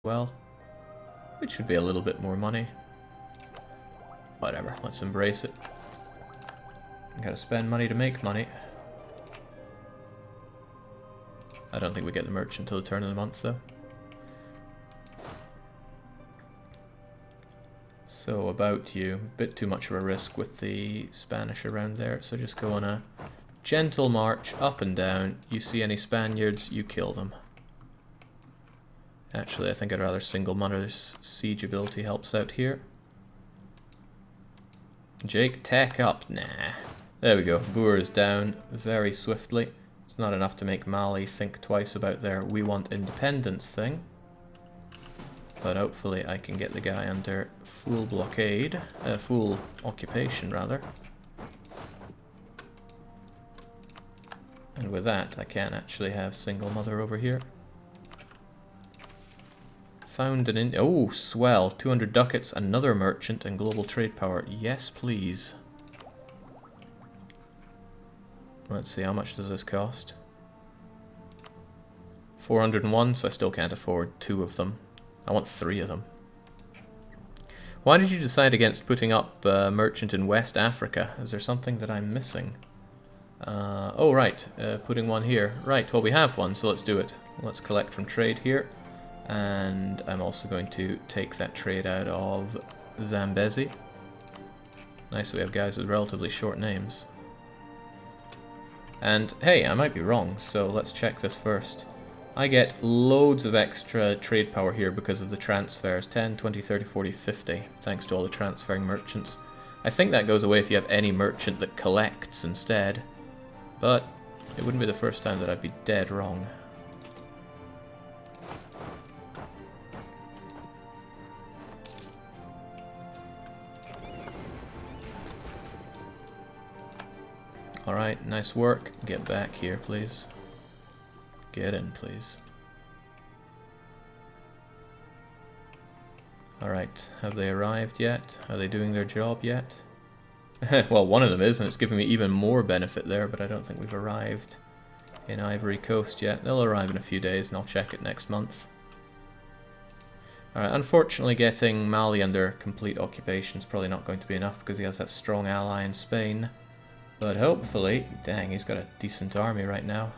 well, which should be a little bit more money. Whatever, let's embrace it. Gotta spend money to make money. I don't think we get the merchant until the turn of the month, though. So about you, a bit too much of a risk with the Spanish around there, so just go on a gentle march up and down. You see any Spaniards, you kill them. Actually, I think I'd rather single Mother's siege ability helps out here. Jake, tech up. Nah. There we go. Boer is down very swiftly. It's not enough to make Mali think twice about their "we want independence" thing. But hopefully I can get the guy under full blockade. Full occupation, rather. And with that, I can actually have single mother over here. Found an in... Oh, swell. 200 ducats, another merchant, and global trade power. Yes, please. Let's see, how much does this cost? 401, so I still can't afford 2 of them. I want 3 of them. Why did you decide against putting up a merchant in West Africa? Is there something that I'm missing? Oh, right. Putting one here. Right, well, we have one, so let's do it. Let's collect from trade here. And I'm also going to take that trade out of Zambezi. Nice, we have guys with relatively short names. And, hey, I might be wrong, so let's check this first. I get loads of extra trade power here because of the transfers. 10, 20, 30, 40, 50, thanks to all the transferring merchants. I think that goes away if you have any merchant that collects instead. But it wouldn't be the first time that I'd be dead wrong. Alright, nice work. Get back here, please. Get in, please. Alright, have they arrived yet? Are they doing their job yet? Well, one of them is, and it's giving me even more benefit there, but I don't think we've arrived in Ivory Coast yet. They'll arrive in a few days, and I'll check it next month. Alright, unfortunately getting Mali under complete occupation is probably not going to be enough because he has that strong ally in Spain. But hopefully... Dang, he's got a decent army right now.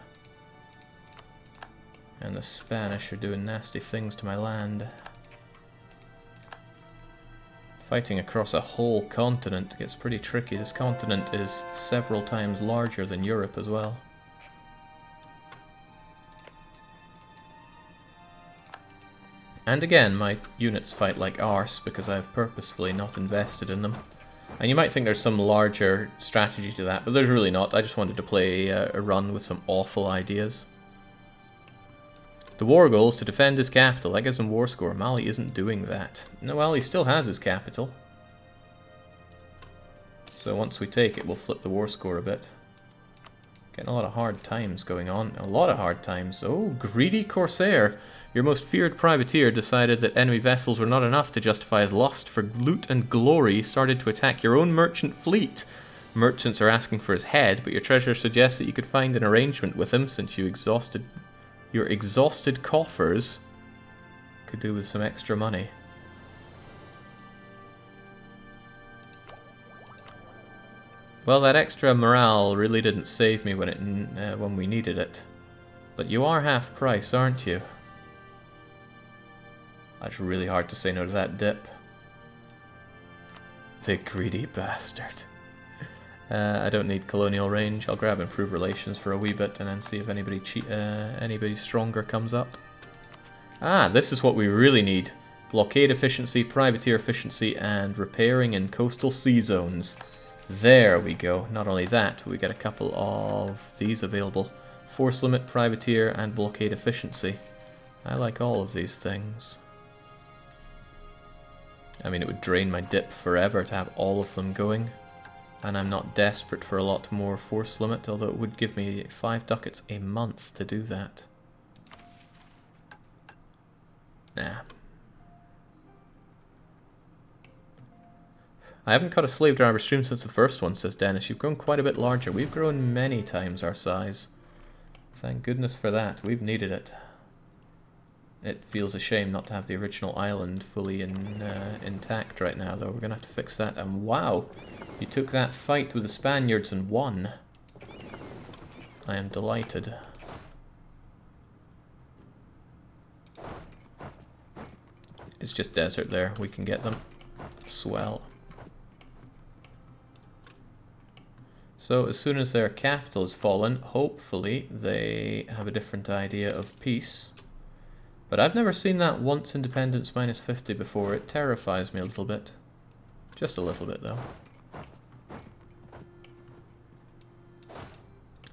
And the Spanish are doing nasty things to my land. Fighting across a whole continent gets pretty tricky. This continent is several times larger than Europe as well. And again, my units fight like arse because I have purposefully not invested in them. And you might think there's some larger strategy to that, but there's really not. I just wanted to play a run with some awful ideas. The war goal is to defend his capital. That gives him war score. Mali isn't doing that. No, well, he still has his capital. So once we take it, we'll flip the war score a bit. Getting a lot of hard times going on. A lot of hard times. Oh, greedy Corsair. Your most feared privateer decided that enemy vessels were not enough to justify his lust for loot and glory, started to attack your own merchant fleet. Merchants are asking for his head, but your treasurer suggests that you could find an arrangement with him since your exhausted coffers could do with some extra money. Well, that extra morale really didn't save me when we needed it. But you are half price, aren't you? That's really hard to say no to that dip. The greedy bastard. I don't need colonial range. I'll grab improved relations for a wee bit and then see if anybody stronger comes up. Ah, this is what we really need. Blockade efficiency, privateer efficiency, and repairing in coastal sea zones. There we go. Not only that, we get a couple of these available. Force limit, privateer, and blockade efficiency. I like all of these things. I mean, it would drain my dip forever to have all of them going. And I'm not desperate for a lot more force limit, although it would give me 5 ducats a month to do that. Nah. I haven't caught a Slavedriver stream since the first one, says Dennis. You've grown quite a bit larger. We've grown many times our size. Thank goodness for that. We've needed it. It feels a shame not to have the original island fully intact right now, though. We're going to have to fix that. And wow, you took that fight with the Spaniards and won. I am delighted. It's just desert there. We can get them. Swell. So as soon as their capital has fallen, hopefully they have a different idea of peace. But I've never seen that once independence minus 50 before. It terrifies me a little bit. Just a little bit, though.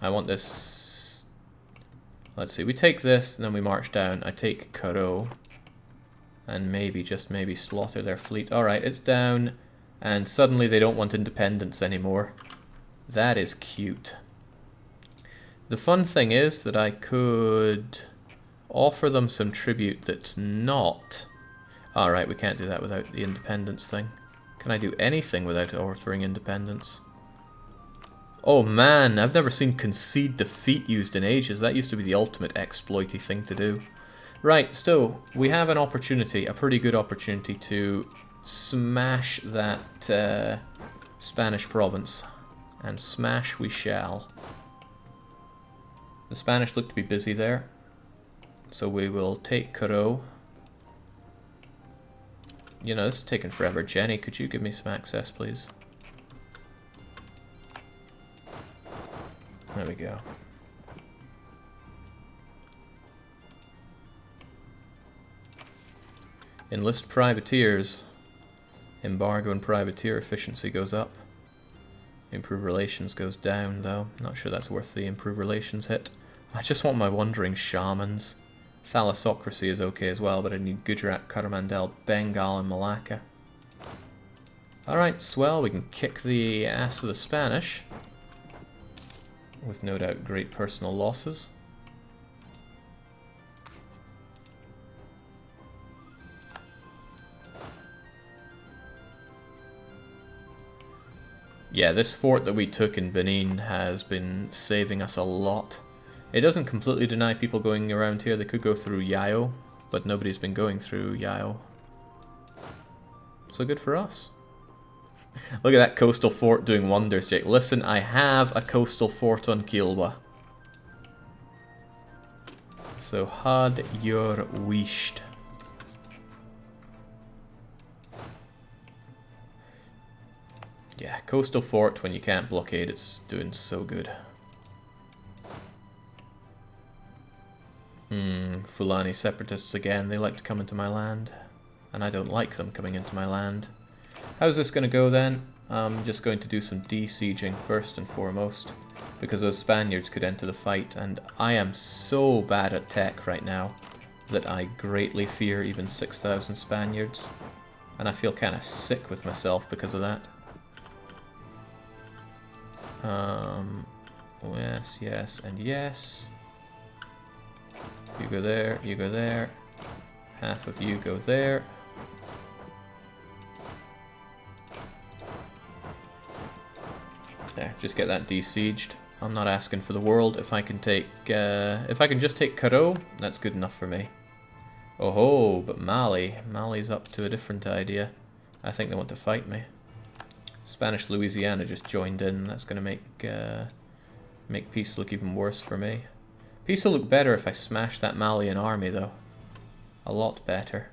I want this... Let's see, we take this, and then we march down. I take Karo. And maybe, just maybe, slaughter their fleet. Alright, it's down. And suddenly they don't want independence anymore. That is cute. The fun thing is that I could... offer them some tribute that's not... Alright, we can't do that without the independence thing. Can I do anything without offering independence? Oh man, I've never seen concede defeat used in ages. That used to be the ultimate exploity thing to do. Right, so we have an opportunity, a pretty good opportunity to smash that Spanish province. And smash we shall. The Spanish look to be busy there. So we will take Karo. You know, this is taking forever. Jenny, could you give me some access, please? There we go. Enlist privateers. Embargo and privateer efficiency goes up. Improve relations goes down, though. Not sure that's worth the improve relations hit. I just want my wandering shamans. Thalassocracy is okay as well, but I need Gujarat, Coromandel, Bengal, and Malacca. Alright, swell. We can kick the ass of the Spanish. With no doubt great personal losses. Yeah, this fort that we took in Benin has been saving us a lot. It doesn't completely deny people going around here. They could go through Yayo, but nobody's been going through Yayo. So good for us. Look at that coastal fort doing wonders, Jake. Listen, I have a coastal fort on Kilwa. So had your wished. Yeah, coastal fort when you can't blockade, it's doing so good. Fulani separatists again, they like to come into my land. And I don't like them coming into my land. How's this going to go then? I'm just going to do some de-sieging first and foremost. Because those Spaniards could enter the fight, and I am so bad at tech right now that I greatly fear even 6,000 Spaniards. And I feel kind of sick with myself because of that. Yes, yes, and yes. You go there, you go there. Half of you go there. There, just get that de-sieged. I'm not asking for the world. If I can take, if I can just take Karo, that's good enough for me. Oh ho, but Mali's up to a different idea. I think they want to fight me. Spanish Louisiana just joined in. That's going to make peace look even worse for me. Peace will look better if I smash that Malian army, though. A lot better.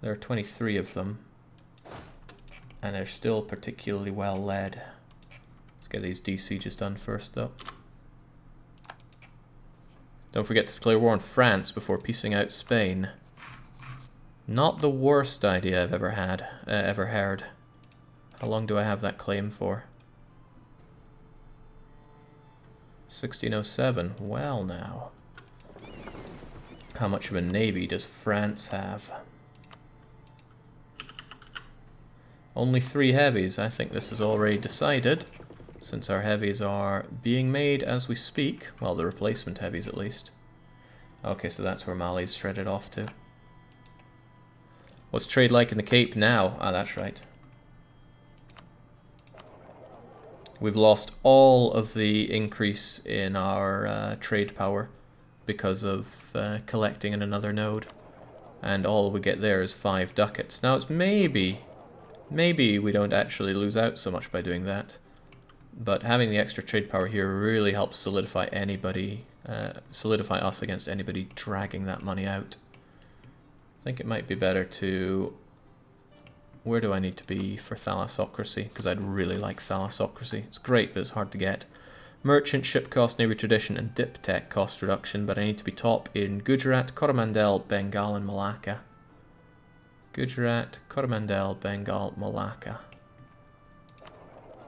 There are 23 of them. And they're still particularly well led. Let's get these de-sieges done first, though. Don't forget to declare war on France before piecing out Spain. Not the worst idea I've ever had, ever heard. How long do I have that claim for? 1607. Well now. How much of a navy does France have? Only 3 heavies. I think this is already decided, since our heavies are being made as we speak. Well, the replacement heavies at least. Okay, so that's where Mali's shredded off to. What's trade like in the Cape now? Ah, that's right. We've lost all of the increase in our trade power because of collecting in another node. And all we get there is 5 ducats. Now it's maybe we don't actually lose out so much by doing that. But having the extra trade power here really helps solidify anybody, solidify us against anybody dragging that money out. I think it might be better to... Where do I need to be for thalassocracy? Because I'd really like thalassocracy. It's great, but it's hard to get. Merchant, ship cost, navy tradition, and diptech cost reduction, but I need to be top in Gujarat, Coromandel, Bengal, and Malacca. Gujarat, Coromandel, Bengal, Malacca.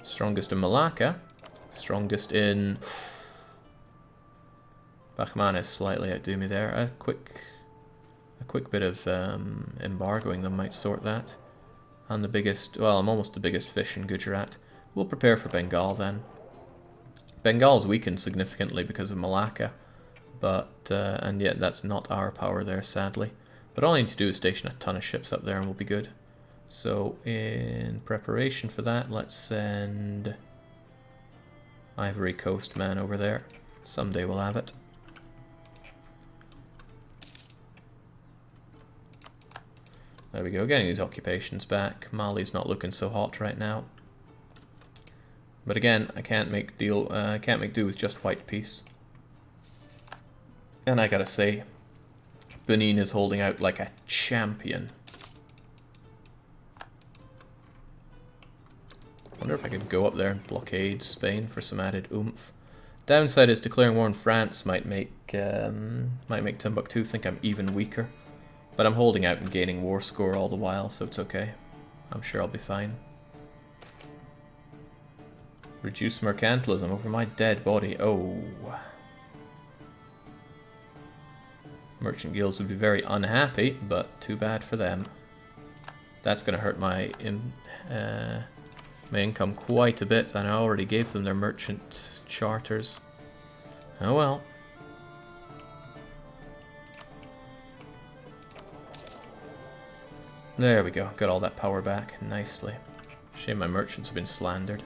Strongest in Malacca. Strongest in... Bahman is slightly outdo me there. A quick bit of embargoing them might sort that. And the biggest... Well, I'm almost the biggest fish in Gujarat. We'll prepare for Bengal then. Bengal's weakened significantly because of Malacca, but and yet that's not our power there, sadly. But all I need to do is station a ton of ships up there and we'll be good. So in preparation for that, let's send Ivory Coast man over there. Someday we'll have it. There we go, getting these occupations back. Mali's not looking so hot right now. But again, I can't make do with just white peace. And I gotta say, Benin is holding out like a champion. Wonder if I could go up there and blockade Spain for some added oomph. Downside is declaring war on France might make Timbuktu think I'm even weaker. But I'm holding out and gaining war score all the while, so it's okay. I'm sure I'll be fine. Reduce mercantilism over my dead body. Oh. Merchant guilds would be very unhappy, but too bad for them. That's going to hurt my income quite a bit, and I already gave them their merchant charters. Oh well. There we go, got all that power back nicely. Shame my merchants have been slandered.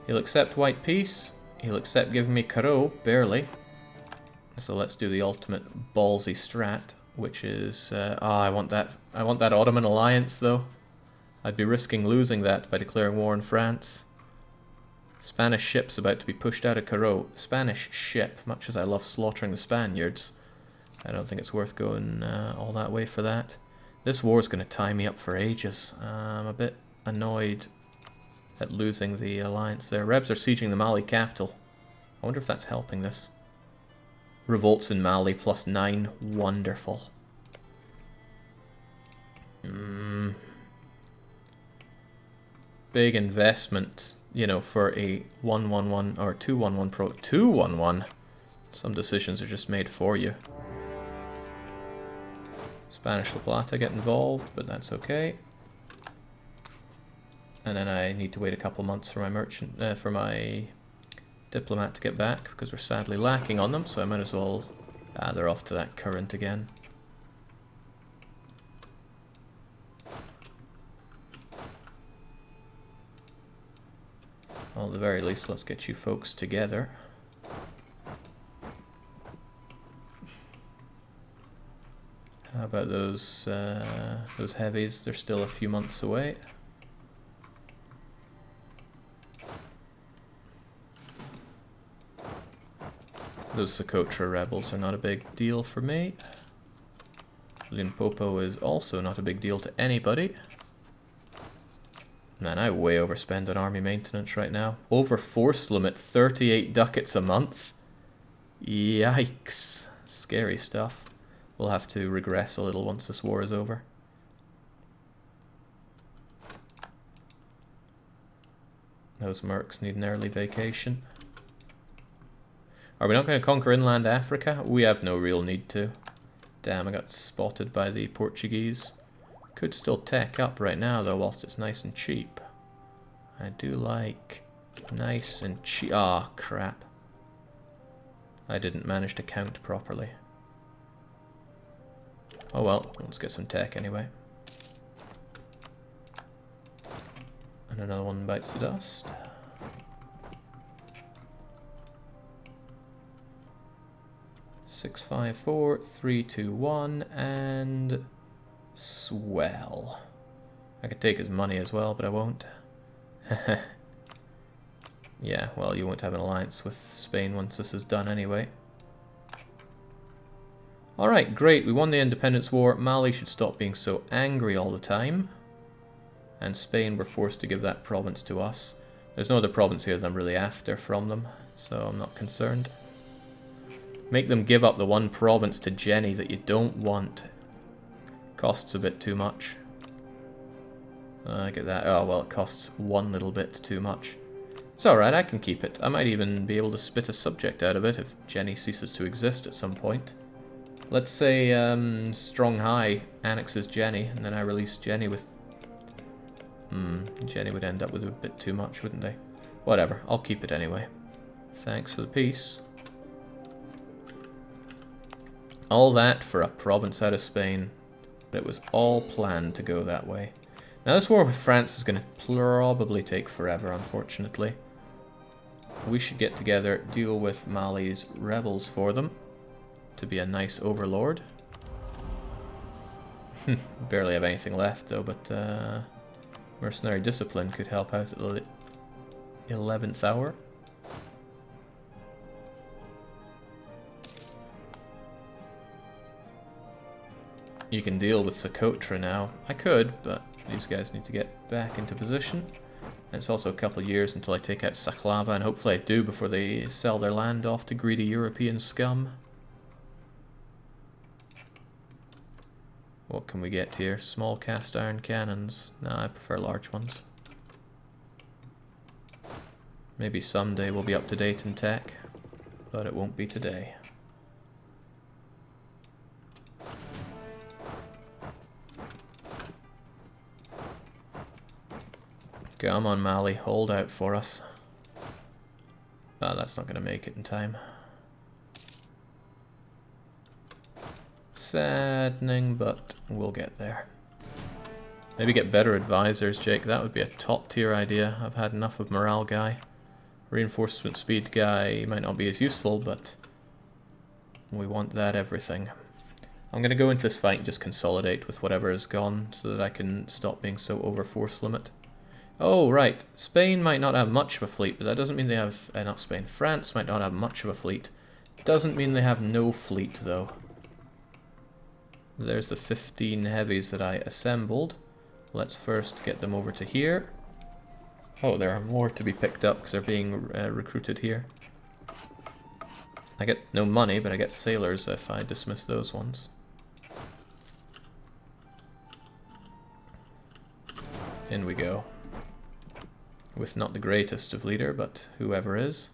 He'll accept white peace. He'll accept giving me Caro, barely. So let's do the ultimate ballsy strat, which is... I want that Ottoman alliance, though. I'd be risking losing that by declaring war on France. Spanish ship's about to be pushed out of Caro. Spanish ship, much as I love slaughtering the Spaniards, I don't think it's worth going all that way for that. This war's going to tie me up for ages. I'm a bit annoyed at losing the alliance there. Rebs are sieging the Mali capital. I wonder if that's helping this. Revolts in Mali +9. Wonderful. Big investment, you know, for a 1-1-1 or 2-1-1 pro. 2-1-1? Some decisions are just made for you. Spanish La Plata get involved, but that's okay. And then I need to wait a couple months for my merchant, for my diplomat to get back, because we're sadly lacking on them, so I might as well... they're off to that current again. Well, at the very least, let's get you folks together. How about those heavies? They're still a few months away. Those Socotra rebels are not a big deal for me. Limpopo is also not a big deal to anybody. Man, I way overspend on army maintenance right now. Over force limit, 38 ducats a month. Yikes. Scary stuff. We'll have to regress a little once this war is over. Those mercs need an early vacation. Are we not going to conquer inland Africa? We have no real need to. Damn, I got spotted by the Portuguese. Could still tech up right now though, whilst it's nice and cheap. I do like nice and cheap. Ah, crap. I didn't manage to count properly. Oh well, let's get some tech anyway. And another one bites the dust. 654, 321, and swell. I could take his money as well, but I won't. Yeah, well, you won't have an alliance with Spain once this is done anyway. Alright, great. We won the independence war. Mali should stop being so angry all the time. And Spain were forced to give that province to us. There's no other province here that I'm really after from them, so I'm not concerned. Make them give up the one province to Jenny that you don't want. Costs a bit too much. I get that. Oh, well, it costs one little bit too much. It's alright, I can keep it. I might even be able to spit a subject out of it if Jenny ceases to exist at some point. Let's say Strong High annexes Jenny, and then I release Jenny with... Jenny would end up with a bit too much, wouldn't they? Whatever, I'll keep it anyway. Thanks for the peace. All that for a province out of Spain. But it was all planned to go that way. Now this war with France is going to probably take forever, unfortunately. We should get together, deal with Mali's rebels for them. To be a nice overlord. Barely have anything left though, but mercenary discipline could help out at the 11th hour. You can deal with Socotra now. I could, but these guys need to get back into position. And it's also a couple of years until I take out Saklava, and hopefully I do before they sell their land off to greedy European scum. What can we get here? Small cast iron cannons. No, I prefer large ones. Maybe someday we'll be up to date in tech, but it won't be today. Come on, Mali, hold out for us. Oh, that's not going to make it in time. Saddening, but we'll get there. Maybe get better advisors, Jake. That would be a top tier idea. I've had enough of morale guy. Reinforcement speed guy might not be as useful, but we want that everything. I'm going to go into this fight and just consolidate with whatever is gone so that I can stop being so over force limit. Oh, right. Spain might not have much of a fleet, but that doesn't mean they have... not Spain. France might not have much of a fleet. Doesn't mean they have no fleet, though. There's the 15 heavies that I assembled. Let's first get them over to here. Oh, there are more to be picked up because they're being recruited here. I get no money, but I get sailors if I dismiss those ones. In we go. With not the greatest of leader, but whoever is.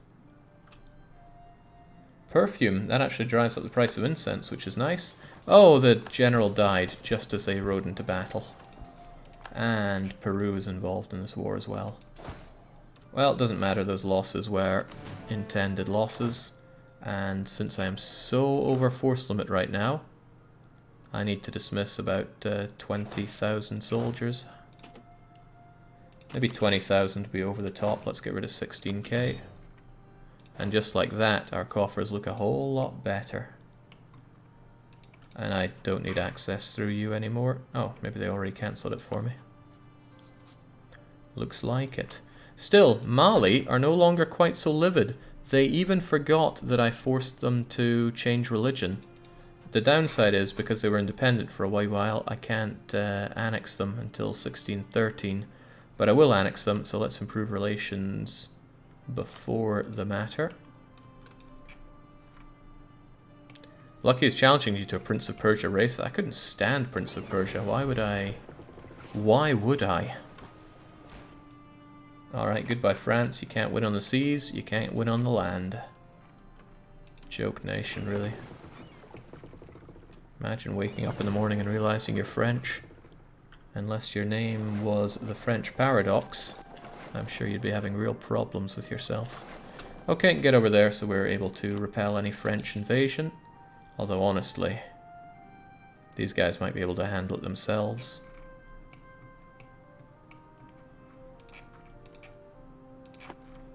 Perfume, that actually drives up the price of incense, which is nice. Oh, the general died just as they rode into battle. And Peru is involved in this war as well. Well, it doesn't matter, those losses were intended losses. And since I am so over force limit right now, I need to dismiss about 20,000 soldiers. Maybe 20,000 to be over the top. Let's get rid of 16k. And just like that, our coffers look a whole lot better. And I don't need access through you anymore. Oh, maybe they already cancelled it for me. Looks like it. Still, Mali are no longer quite so livid. They even forgot that I forced them to change religion. The downside is, because they were independent for a while, I can't annex them until 1613. But I will annex them, so let's improve relations before the matter. Lucky is challenging you to a Prince of Persia race. I couldn't stand Prince of Persia. Why would I? Why would I? Alright, goodbye France. You can't win on the seas. You can't win on the land. Joke nation, really. Imagine waking up in the morning and realizing you're French. Unless your name was the French Paradox, I'm sure you'd be having real problems with yourself. Okay, get over there so we're able to repel any French invasion. Although, honestly, these guys might be able to handle it themselves.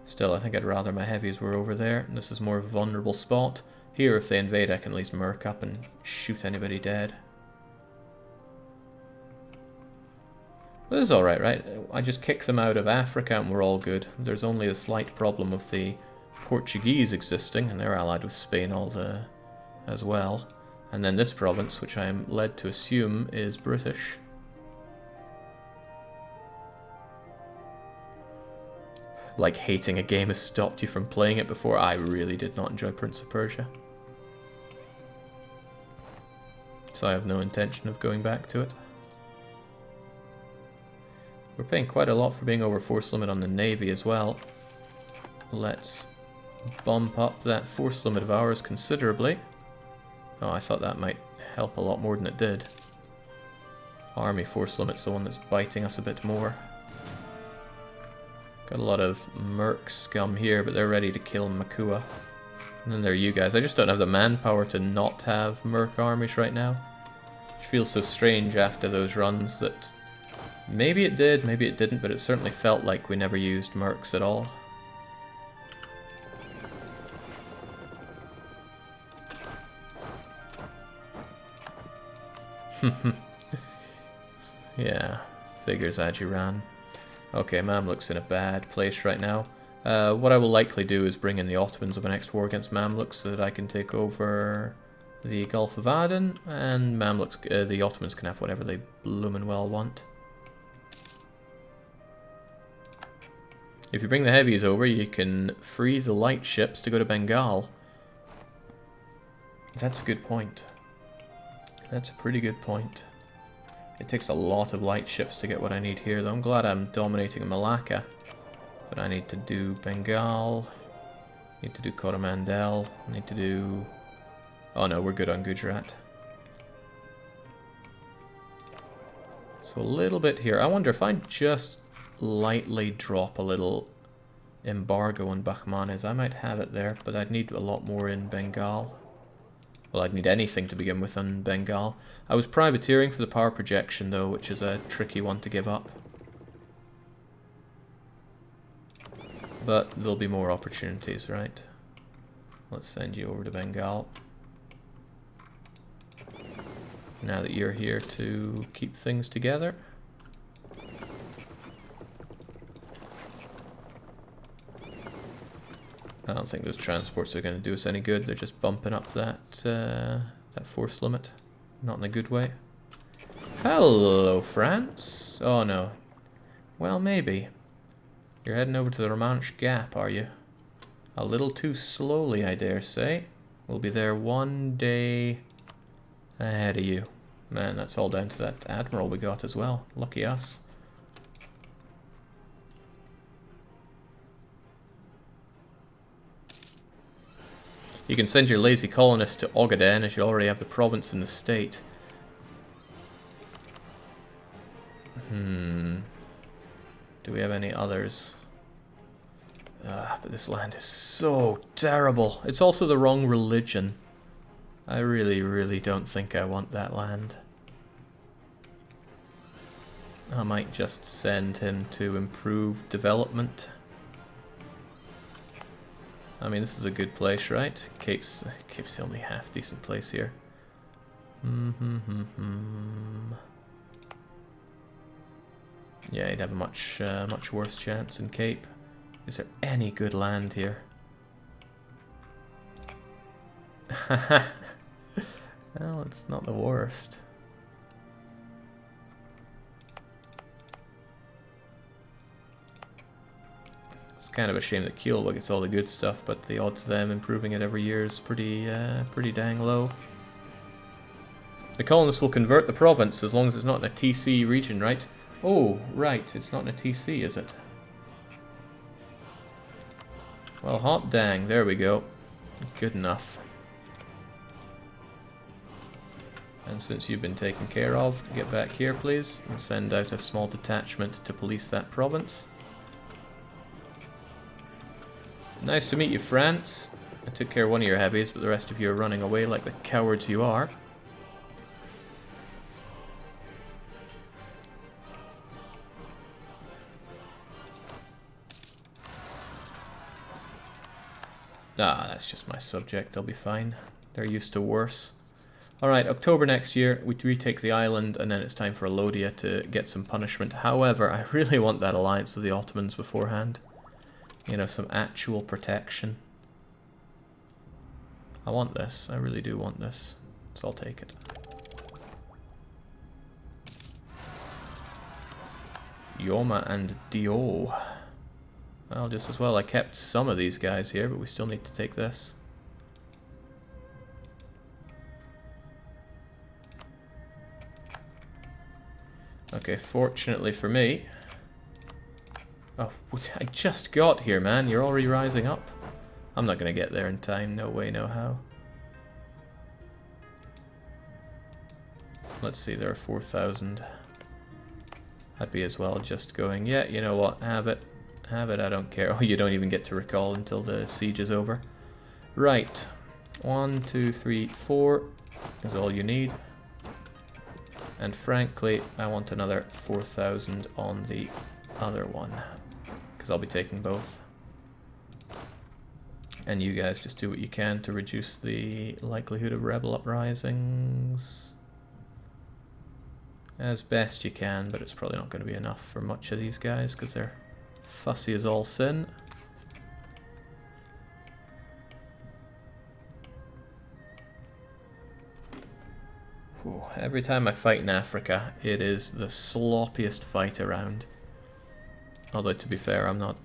Still, I think I'd rather my heavies were over there. This is more of a vulnerable spot. Here, if they invade, I can at least merc up and shoot anybody dead. This is alright, right? I just kick them out of Africa and we're all good. There's only a slight problem of the Portuguese existing, and they're allied with Spain as well. And then this province, which I am led to assume is British. Like hating a game has stopped you from playing it before. I really did not enjoy Prince of Persia. So I have no intention of going back to it. We're paying quite a lot for being over force limit on the Navy as well. Let's bump up that force limit of ours considerably. Oh, I thought that might help a lot more than it did. Army force limit's the one that's biting us a bit more. Got a lot of merc scum here, but they're ready to kill Makua. And then there are you guys. I just don't have the manpower to not have merc armies right now. Which feels so strange after those runs that maybe it did, maybe it didn't, but it certainly felt like we never used mercs at all. Yeah, figures Ajiran. Okay, Mamluks in a bad place right now. What I will likely do is bring in the Ottomans of my next war against Mamluks so that I can take over the Gulf of Aden, and Mamluks, the Ottomans can have whatever they bloomin' well want. If you bring the heavies over, you can free the light ships to go to Bengal. That's a good point. That's a pretty good point. It takes a lot of light ships to get what I need here, though. I'm glad I'm dominating Malacca. But I need to do Bengal. Need to do Coromandel. Need to do... Oh no, we're good on Gujarat. So a little bit here. I wonder if I just lightly drop a little embargo on Bahmanis, I might have it there, but I'd need a lot more in Bengal. Well, I'd need anything to begin with on Bengal. I was privateering for the power projection, though, which is a tricky one to give up. But there'll be more opportunities, right? Let's send you over to Bengal. Now that you're here to keep things together. I don't think those transports are going to do us any good. They're just bumping up that that force limit. Not in a good way. Hello, France. Oh, no. Well, maybe. You're heading over to the Romanche Gap, are you? A little too slowly, I dare say. We'll be there one day ahead of you. Man, that's all down to that admiral we got as well. Lucky us. You can send your lazy colonists to Ogaden as you already have the province in the state. Do we have any others? But this land is so terrible. It's also the wrong religion. I really, really don't think I want that land. I might just send him to improve development. I mean, this is a good place, right? Cape's the only half decent place here. Yeah, he'd have a much worse chance in Cape. Is there any good land here? Well, it's not the worst. It's kind of a shame that Kiowa gets all the good stuff, but the odds of them improving it every year is pretty dang low. The colonists will convert the province as long as it's not in a TC region, right? Oh, right, it's not in a TC, is it? Well, hot dang, there we go. Good enough. And since you've been taken care of, get back here, please, and send out a small detachment to police that province. Nice to meet you, France. I took care of one of your heavies, but the rest of you are running away like the cowards you are. Ah, that's just my subject. They'll be fine. They're used to worse. Alright, October next year, we retake the island, and then it's time for Alodia to get some punishment. However, I really want that alliance with the Ottomans beforehand. You know, some actual protection. I want this. I really do want this. So I'll take it. Yoma and Dio. Well, just as well. I kept some of these guys here, but we still need to take this. Okay, fortunately for me... Oh, I just got here, man. You're already rising up. I'm not going to get there in time. No way, no how. Let's see, there are 4,000. I'd be as well just going, yeah, you know what, have it. Have it, I don't care. Oh, you don't even get to recall until the siege is over. Right. 1, 2, 3, 4 is all you need. And frankly, I want another 4,000 on the other one, because I'll be taking both. And you guys just do what you can to reduce the likelihood of rebel uprisings as best you can, but it's probably not going to be enough for much of these guys because they're fussy as all sin. Whew. Every time I fight in Africa, it is the sloppiest fight around. Although, to be fair, I'm not...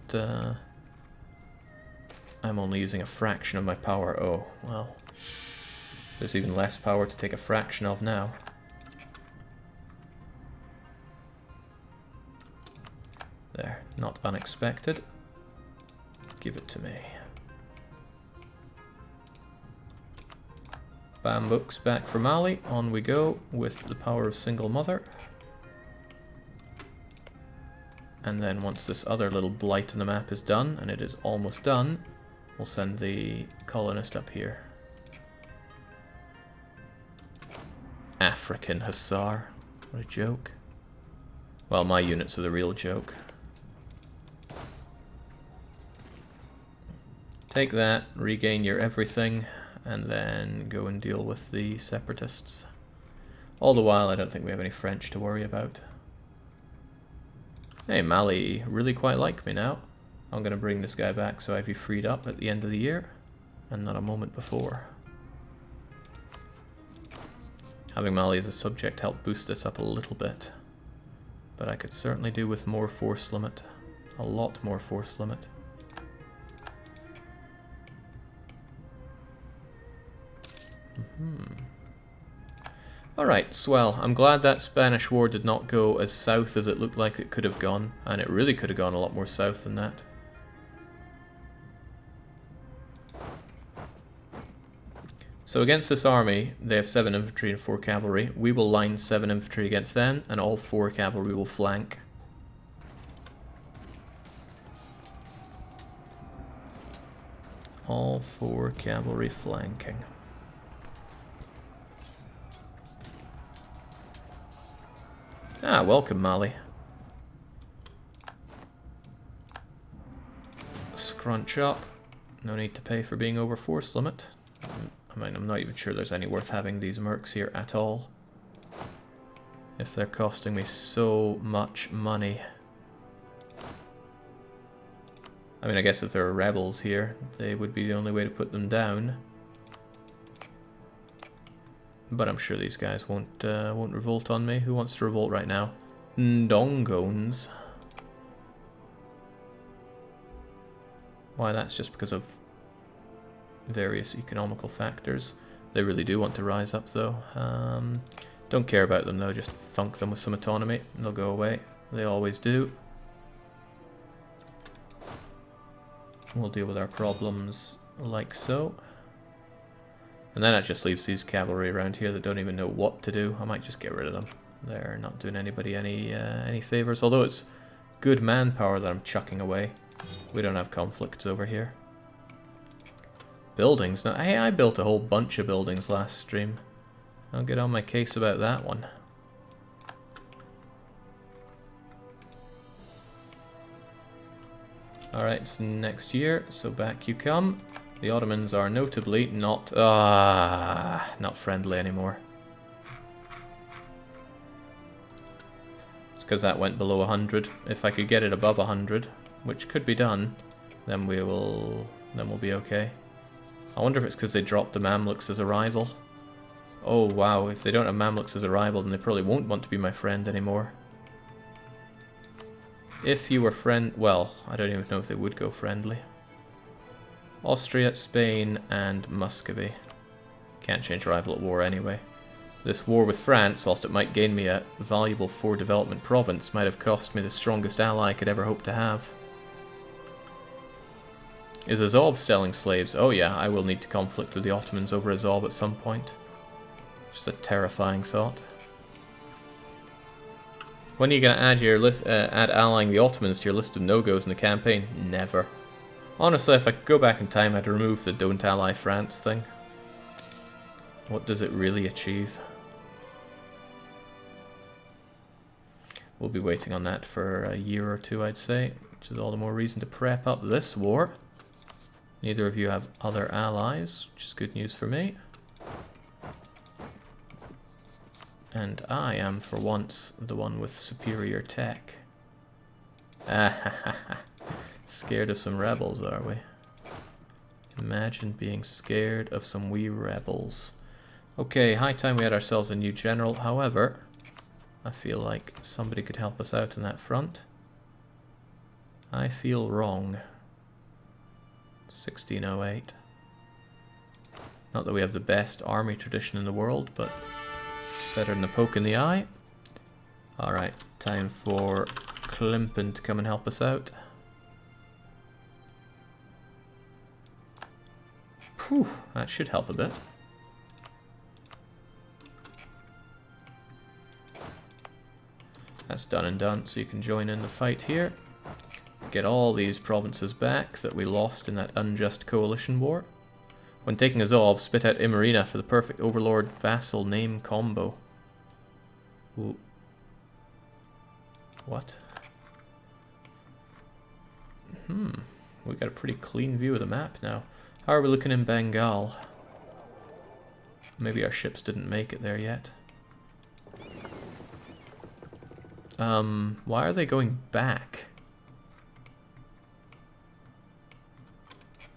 I'm only using a fraction of my power. Oh, well. There's even less power to take a fraction of now. There, not unexpected. Give it to me. Bambook's back for Mali. On we go with the power of single mother. And then once this other little blight on the map is done, and it is almost done, we'll send the colonist up here. African Hussar. What a joke. Well, my units are the real joke. Take that, regain your everything, and then go and deal with the separatists. All the while, I don't think we have any French to worry about. Hey, Mali really quite like me now. I'm going to bring this guy back so I have you freed up at the end of the year, and not a moment before. Having Mali as a subject helped boost this up a little bit. But I could certainly do with more force limit. A lot more force limit. Alright, swell. I'm glad that Spanish war did not go as south as it looked like it could have gone. And it really could have gone a lot more south than that. So against this army, they have 7 infantry and 4 cavalry. We will line 7 infantry against them, and all 4 cavalry will flank. All 4 cavalry flanking. Ah, welcome, Mali. Scrunch up. No need to pay for being over force limit. I mean, I'm not even sure there's any worth having these mercs here at all. If they're costing me so much money. I mean, I guess if there are rebels here, they would be the only way to put them down. But I'm sure these guys won't revolt on me. Who wants to revolt right now? Ndongones. Why, that's just because of various economical factors. They really do want to rise up, though. Don't care about them, though. Just thunk them with some autonomy, and they'll go away. They always do. We'll deal with our problems like so. And then that just leaves these cavalry around here that don't even know what to do. I might just get rid of them. They're not doing anybody any favors. Although it's good manpower that I'm chucking away. We don't have conflicts over here. Buildings. Now, hey, I built a whole bunch of buildings last stream. I'll get on my case about that one. Alright, it's next year, so back you come. The Ottomans are notably not friendly anymore. It's because that went below 100. If I could get it above 100, which could be done, then we'll be okay. I wonder if it's because they dropped the Mamluks as a rival. Oh wow, if they don't have Mamluks as a rival, then they probably won't want to be my friend anymore. If you were well, I don't even know if they would go friendly. Austria, Spain, and Muscovy. Can't change rival at war anyway. This war with France, whilst it might gain me a valuable for-development province, might have cost me the strongest ally I could ever hope to have. Is Azov selling slaves? Oh yeah, I will need to conflict with the Ottomans over Azov at some point. Just a terrifying thought. When are you going to add your add allying the Ottomans to your list of no-goes in the campaign? Never. Honestly, if I could go back in time, I'd remove the don't ally France thing. What does it really achieve? We'll be waiting on that for a year or two, I'd say, which is all the more reason to prep up this war. Neither of you have other allies, which is good news for me. And I am, for once, the one with superior tech. Scared of some rebels, are we? Imagine being scared of some wee rebels. Okay, high time we had ourselves a new general. However, I feel like somebody could help us out on that front. I feel wrong. 1608. Not that we have the best army tradition in the world, but better than a poke in the eye. Alright, time for Klimpen to come and help us out. Whew, that should help a bit. That's done and done, so you can join in the fight here. Get all these provinces back that we lost in that unjust coalition war. When taking Azov, spit out Imerina for the perfect overlord-vassal name combo. Ooh. What? We got a pretty clean view of the map now. How are we looking in Bengal? Maybe our ships didn't make it there yet. Why are they going back?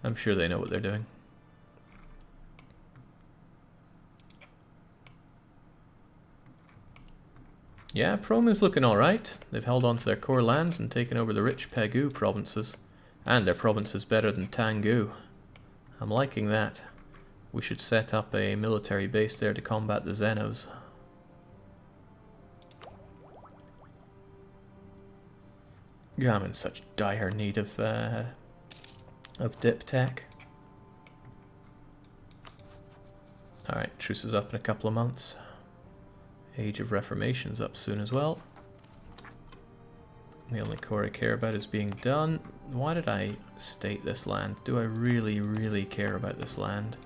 I'm sure they know what they're doing. Yeah, Prom is looking alright. They've held on to their core lands and taken over the rich Pegu provinces. And their province is better than Tangu. I'm liking that. We should set up a military base there to combat the Zenos. Yeah, I'm in such dire need of dip tech. Alright, Truce is up in a couple of months. Age of Reformation's up soon as well. The only core I care about is being done. Why did I state this land? Do I really, really care about this land?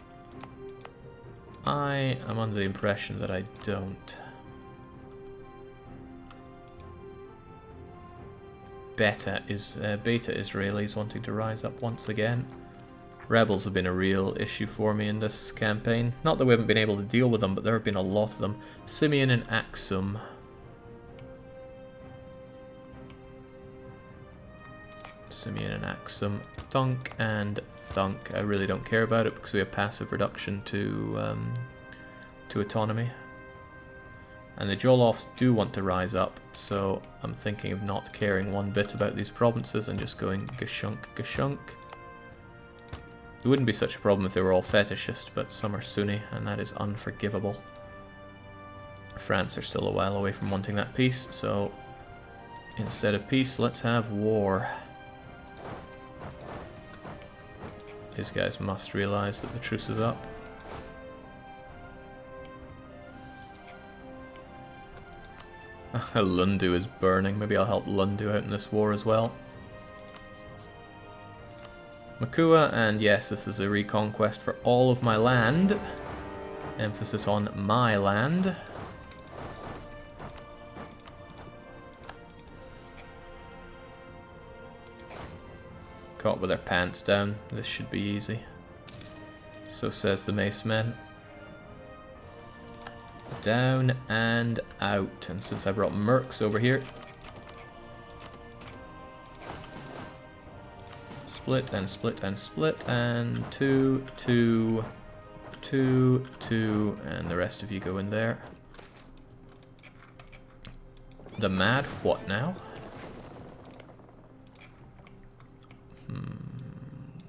I am under the impression that I don't. Beta Israelis wanting to rise up once again. Rebels have been a real issue for me in this campaign. Not that we haven't been able to deal with them, but there have been a lot of them. Simeon and Aksum. Simeon and Aksum. Thunk and Thunk. I really don't care about it because we have passive reduction to autonomy. And the Jolofs do want to rise up, so I'm thinking of not caring one bit about these provinces and just going gashunk, gashunk. It wouldn't be such a problem if they were all fetishist, but some are Sunni, and that is unforgivable. France are still a while away from wanting that peace, so instead of peace, let's have war. These guys must realize that the truce is up. Lundu is burning. Maybe I'll help Lundu out in this war as well. Makua, and yes, this is a reconquest for all of my land. Emphasis on my land. Caught with their pants down. This should be easy. So says the mace men. Down and out. And since I brought mercs over here, split and split and split, and 2, 2, 2, 2, and the rest of you go in there. The mad what now?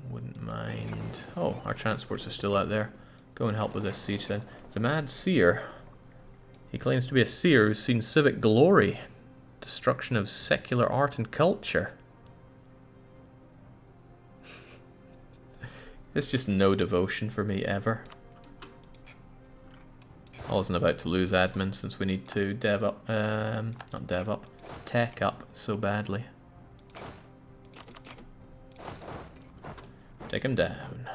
Wouldn't mind. Oh, our transports are still out there. Go and help with this siege then. The mad seer. He claims to be a seer who's seen civic glory. Destruction of secular art and culture. It's just no devotion for me ever. I wasn't about to lose admin since we need to dev up, not dev up, tech up so badly. Take him down.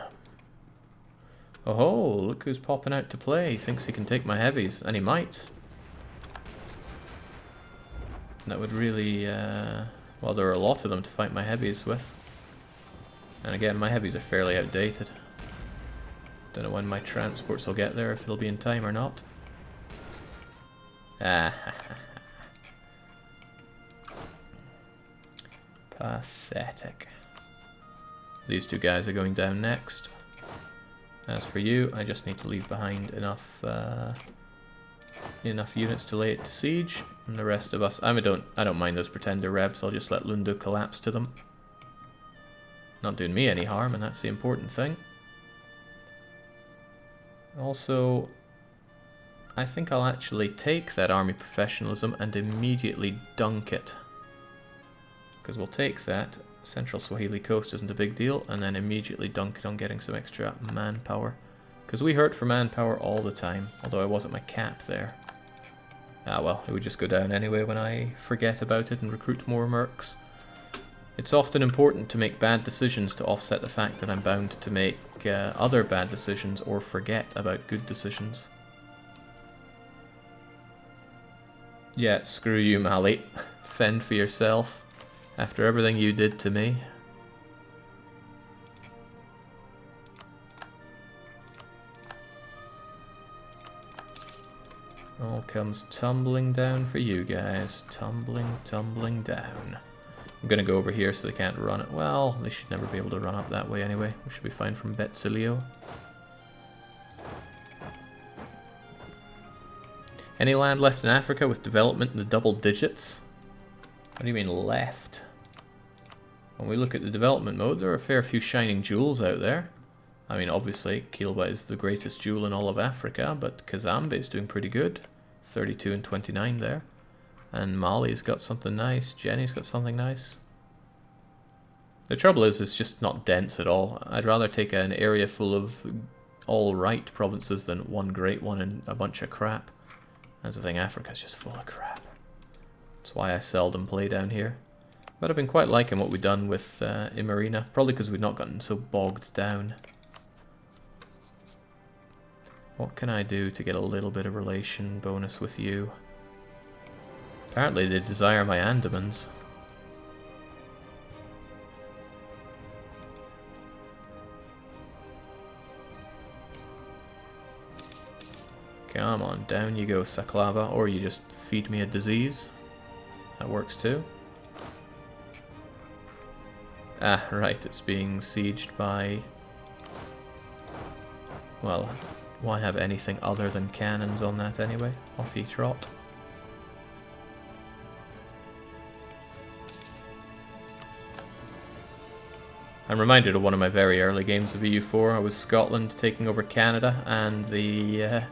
Oh ho, look who's popping out to play. He thinks he can take my heavies, and he might. That would really, well, there are a lot of them to fight my heavies with. And again, my heavies are fairly outdated. Don't know when my transports will get there, if it'll be in time or not. Ah, pathetic. These two guys are going down next. As for you, I just need to leave behind enough enough units to lay it to siege, and the rest of us. I don't mind those pretender rebs. I'll just let Lundu collapse to them. Not doing me any harm, and that's the important thing. Also, I think I'll actually take that army professionalism and immediately dunk it. Because we'll take that. Central Swahili Coast isn't a big deal, and then immediately dunk it on getting some extra manpower. Because we hurt for manpower all the time, although I was at my cap there. Ah well, it would just go down anyway when I forget about it and recruit more mercs. It's often important to make bad decisions to offset the fact that I'm bound to make other bad decisions or forget about good decisions. Yeah, screw you, Mali. Fend for yourself. After everything you did to me. All comes tumbling down for you guys. Tumbling, tumbling down. I'm gonna go over here so they can't run it. Well, they should never be able to run up that way anyway. We should be fine from Betsilio. Any land left in Africa with development in the double digits? What do you mean left? When we look at the development mode, there are a fair few shining jewels out there. I mean, obviously, Kilba is the greatest jewel in all of Africa, but Kazambe is doing pretty good. 32 and 29 there. And Mali's got something nice. Jenny's got something nice. The trouble is, it's just not dense at all. I'd rather take an area full of all-right provinces than one great one and a bunch of crap. That's the thing, Africa's just full of crap. That's why I seldom play down here. But I've been quite liking what we've done with Imarina. Probably because we've not gotten so bogged down. What can I do to get a little bit of relation bonus with you? Apparently they desire my Andamans. Come on, down you go, Saklava, or you just feed me a disease. That works too. Ah, right, it's being sieged by... Well, why have anything other than cannons on that anyway? Off you trot. I'm reminded of one of my very early games of EU4. I was Scotland taking over Canada, and the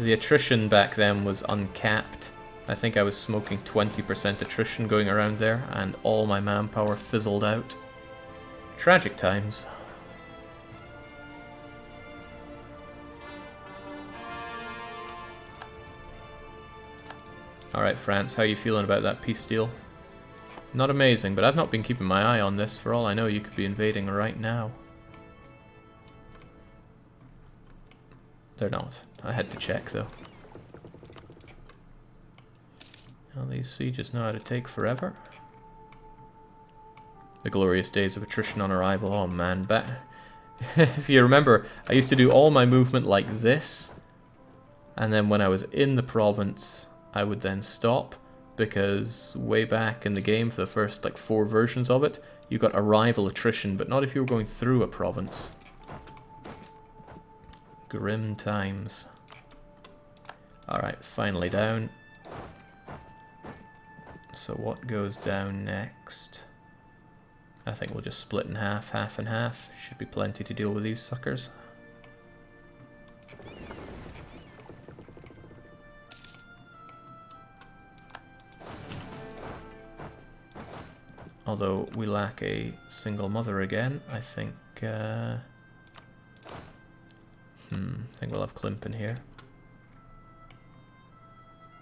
attrition back then was uncapped. I think I was smoking 20% attrition going around there, and all my manpower fizzled out. Tragic times. Alright, France, how are you feeling about that peace deal? Not amazing, but I've not been keeping my eye on this. For all I know, you could be invading right now. They're not. I had to check, though. Well, these sieges know how to take forever. The glorious days of attrition on arrival. Oh man, If you remember, I used to do all my movement like this, and then when I was in the province, I would then stop, because way back in the game, for the first like 4 versions of it, you got arrival attrition, but not if you were going through a province. Grim times. Alright, finally down. So what goes down next? I think we'll just split in half, half and half. Should be plenty to deal with these suckers. Although we lack a single mother again, I think we'll have Klimp in here.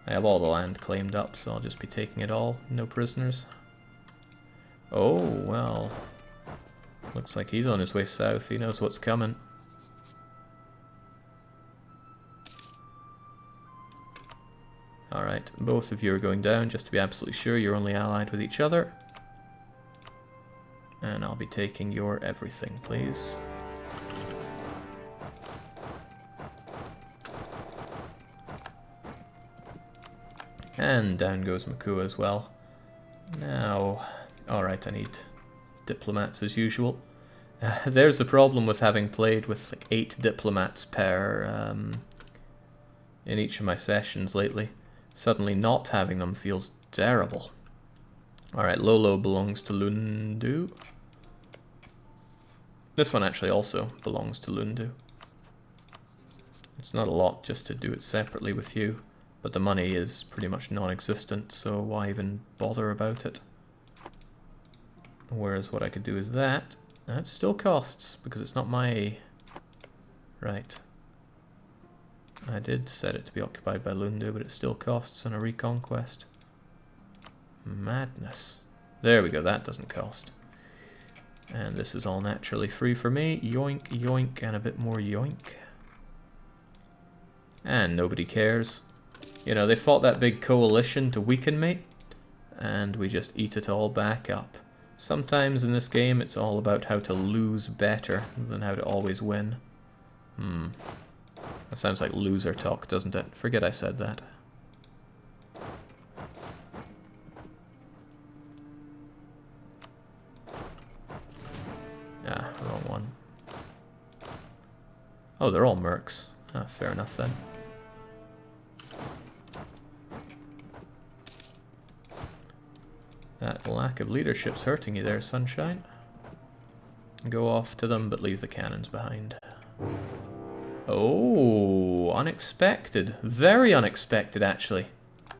I have all the land claimed up, so I'll just be taking it all. No prisoners. Oh, well. Looks like he's on his way south. He knows what's coming. Alright, both of you are going down, just to be absolutely sure you're only allied with each other. And I'll be taking your everything, please. And down goes Makua as well. Now, alright, I need diplomats as usual. There's the problem with having played with like 8 diplomats per in each of my sessions lately. Suddenly not having them feels terrible. Alright, Lolo belongs to Lundu. This one actually also belongs to Lundu. It's not a lot just to do it separately with you, but the money is pretty much non-existent, so why even bother about it? Whereas what I could do is that. That still costs, because it's not my... Right. I did set it to be occupied by Lundu, but it still costs on a Reconquest. Madness. There we go, that doesn't cost. And this is all naturally free for me. Yoink, yoink, and a bit more yoink. And nobody cares. You know, they fought that big coalition to weaken me, and we just eat it all back up. Sometimes in this game it's all about how to lose better than how to always win. That sounds like loser talk, doesn't it? Forget I said that. Ah, wrong one. Oh, they're all mercs. Ah, fair enough then. That lack of leadership's hurting you there, Sunshine. Go off to them, but leave the cannons behind. Oh, unexpected. Very unexpected, actually.